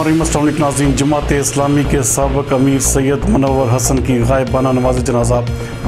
السلام علیکم ناظرین، جماعت اسلامی کے سابق امیر سید منور حسن کی غائبانہ نماز جنازہ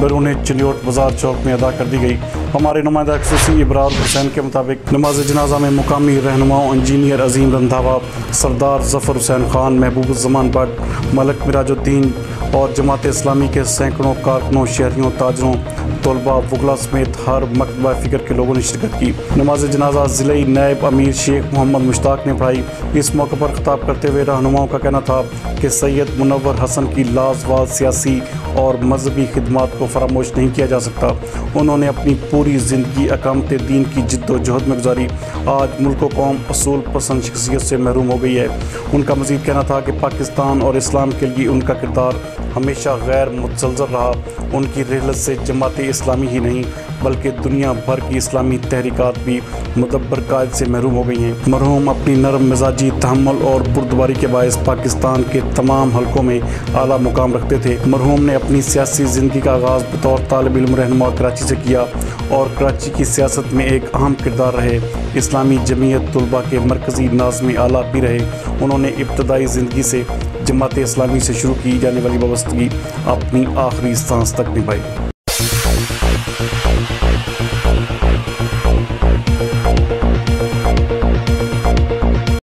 بیرون چنیوٹ بازار چوک میں ادا کر دی گئی۔ ہمارے نمائندہ خصوصی ابرار حسین کے مطابق نماز جنازہ میں مقامی رہنماؤں انجینئر عظیم رندھاوا، سردار ظفر حسین خان، محبوب الزمان بٹ، ملک مراج الدین اور جماعت اسلامی کے سینکڑوں کارکنوں، شہریوں، تاجروں، طلباء، وکلاء سمیت ہر مکتبہ فکر کے لوگوں نے شرکت کی۔ نماز جنازہ ضلعی نائب امیر شیخ محمد مشتاق نے پڑھائی۔ اس موقع پر خطاب کرتے ہوئے رہنماؤں کا کہنا تھا کہ سید منور حسن کی لازوال سیاسی اور مذہبی خدمات کو فراموش نہیں کیا جا سکتا۔ انہوں نے اپنی پوری زندگی اقامت دین کی جد و جہد میں گزاری۔ آج ملک و قوم اصول پسند شخصیت سے محروم ہو گئی ہے۔ ان کا مزید کہنا تھا کہ پاکستان اور اسلام کے لیے ان کا کردار ہمیشہ غیر متزلزل رہا۔ ان کی رحلت سے جماعت اسلامی ہی نہیں بلکہ دنیا بھر کی اسلامی تحریکات بھی مدبر قائد سے محروم ہو گئی ہیں۔ مرحوم اپنی نرم مزاجی، تحمل اور بردباری کے باعث پاکستان کے تمام حلقوں میں اعلیٰ مقام رکھتے تھے۔ مرحوم نے اپنی سیاسی زندگی کا آغاز بطور طالب علم رہنما کراچی سے کیا اور کراچی کی سیاست میں ایک اہم کردار رہے۔ اسلامی جمعیت طلباء کے مرکزی ناظم اعلیٰ بھی رہے۔ انہوں نے ابتدائی زندگی سے جماعت اسلامی سے شروع کی جانے والی وابستگی اپنی آخری سانس تک نبھائی۔